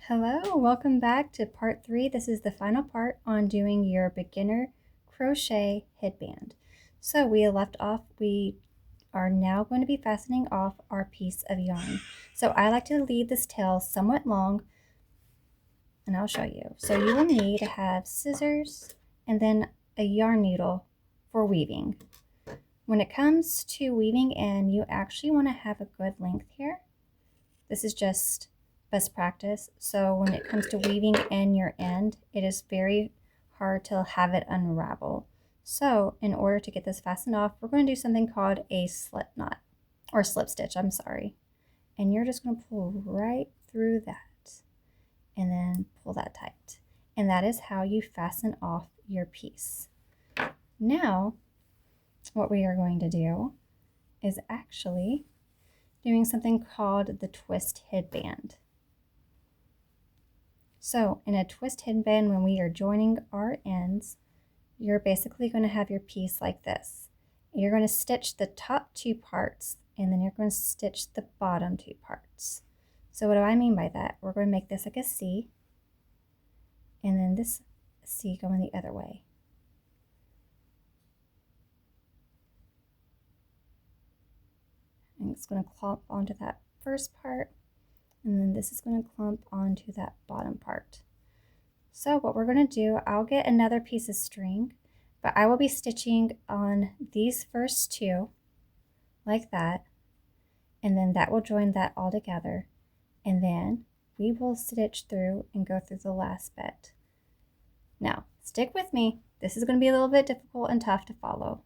Hello, welcome back to part 3. This is the final part on doing your beginner crochet headband. So we left off, we are now going to be fastening off our piece of yarn. So I like to leave this tail somewhat long, and I'll show you. So you will need to have scissors and then a yarn needle for weaving. When it comes to weaving in, you actually want to have a good length here. This is just best practice. So when it comes to weaving in your end, it is very hard to have it unravel. So in order to get this fastened off, we're going to do something called a slip knot, or slip stitch, I'm sorry. And you're just going to pull right through that and then pull that tight. And that is how you fasten off your piece. Now, what we are going to do is actually doing something called the twist headband. So in a twist headband, when we are joining our ends, you're basically going to have your piece like this. You're going to stitch the top two parts, and then you're going to stitch the bottom two parts. So what do I mean by that? We're going to make this like a C, and then this C going the other way. And it's going to clump onto that first part, and then this is going to clump onto that bottom part. So what we're going to do, I'll get another piece of string, but I will be stitching on these first two like that, and then that will join that all together, and then we will stitch through and go through the last bit. Now stick with me, this is going to be a little bit difficult and tough to follow.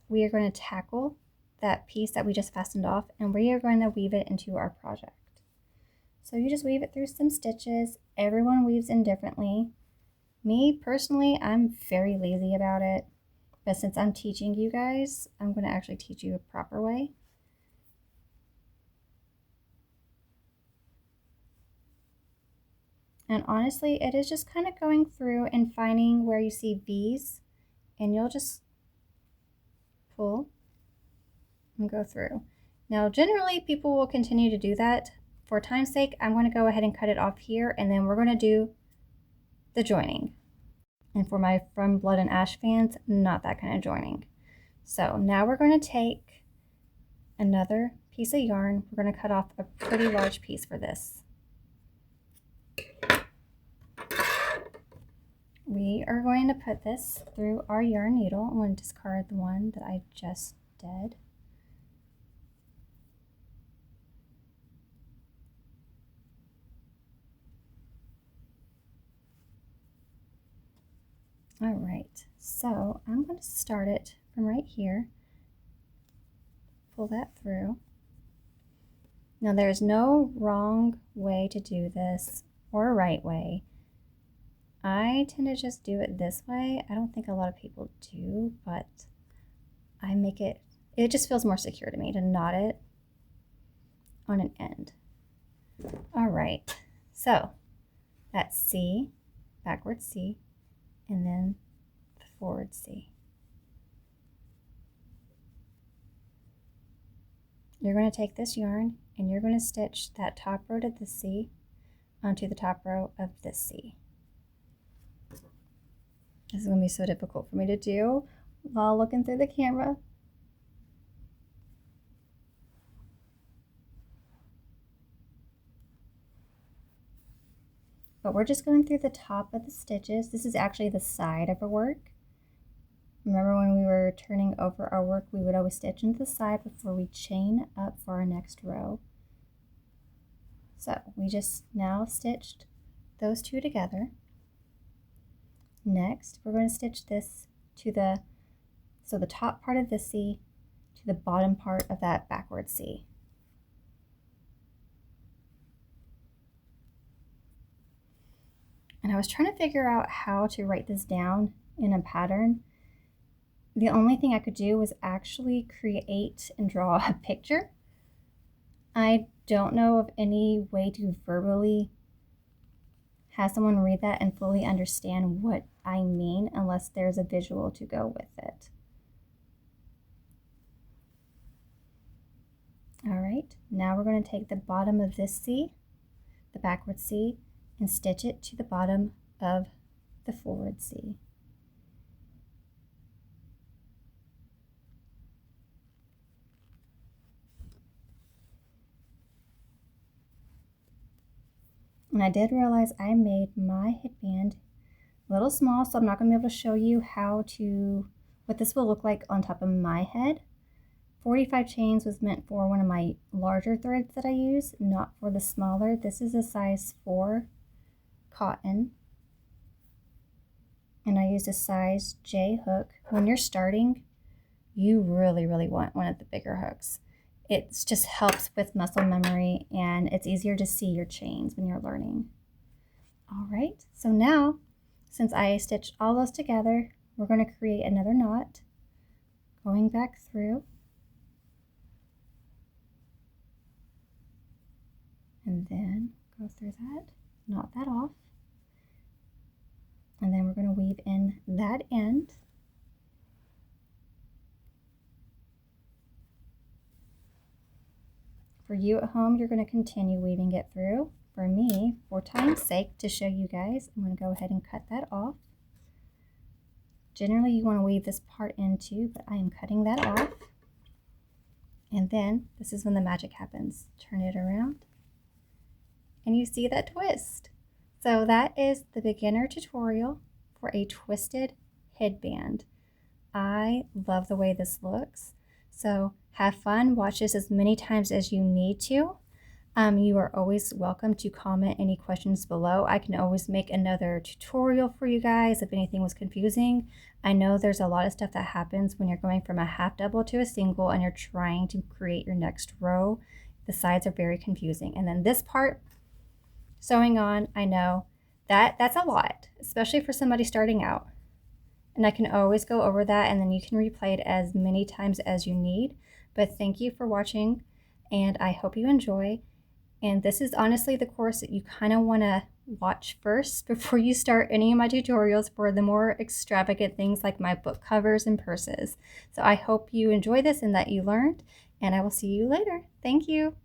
We are going to tackle that piece that we just fastened off, and we are going to weave it into our project. So you just weave it through some stitches. Everyone weaves in differently. Me personally, I'm very lazy about it, but since I'm teaching you guys, I'm going to actually teach you a proper way. And honestly, it is just kind of going through and finding where you see V's, and you'll just pull and go through. Now generally people will continue to do that. For time's sake, I'm going to go ahead and cut it off here, and then we're going to do the joining. And for my From Blood and Ash fans, not that kind of joining. So now we're going to take another piece of yarn. We're going to cut off a pretty large piece for this. We are going to put this through our yarn needle. I'm going to discard the one that I just did. All right, so I'm going to start it from right here, pull that through. Now there's no wrong way to do this or a right way. I tend to just do it this way. I don't think a lot of people do, but I make it, it just feels more secure to me to knot it on an end. All right, so that's C, backward C, and then the forward C. You're going to take this yarn and you're going to stitch that top row to the C onto the top row of this C. This is going to be so difficult for me to do while looking through the camera. But we're just going through the top of the stitches. This is actually the side of our work. Remember when we were turning over our work, we would always stitch into the side before we chain up for our next row. So we just now stitched those two together. Next, we're going to stitch this to the top part of this C to the bottom part of that backward C. And I was trying to figure out how to write this down in a pattern. The only thing I could do was actually create and draw a picture. I don't know of any way to verbally have someone read that and fully understand what I mean unless there's a visual to go with it. All right, now we're going to take the bottom of this C, the backward C, and stitch it to the bottom of the forward C. And I did realize I made my headband a little small, so I'm not going to be able to show you what this will look like on top of my head. 45 chains was meant for one of my larger threads that I use, not for the smaller. This is a size 4 cotton, and I used a size J hook. When you're starting, you really want one of the bigger hooks. It just helps with muscle memory, and it's easier to see your chains when you're learning. All right, so now, since I stitched all those together, we're going to create another knot, going back through. And then go through that, knot that off. And then we're going to weave in that end. For you at home, you're going to continue weaving it through. For me, for time's sake, to show you guys, I'm going to go ahead and cut that off. Generally, you want to weave this part in too, but I am cutting that off. And then, this is when the magic happens. Turn it around, and you see that twist. So that is the beginner tutorial for a twisted headband. I love the way this looks. So have fun, watch this as many times as you need to. You are always welcome to comment any questions below. I can always make another tutorial for you guys if anything was confusing. I know there's a lot of stuff that happens when you're going from a half double to a single and you're trying to create your next row. The sides are very confusing. And then this part, sewing on, I know that's a lot, especially for somebody starting out. And I can always go over that, and then you can replay it as many times as you need. But thank you for watching, and I hope you enjoy. And this is honestly the course that you kind of want to watch first before you start any of my tutorials for the more extravagant things like my book covers and purses. So I hope you enjoy this and that you learned, and I will see you later. Thank you.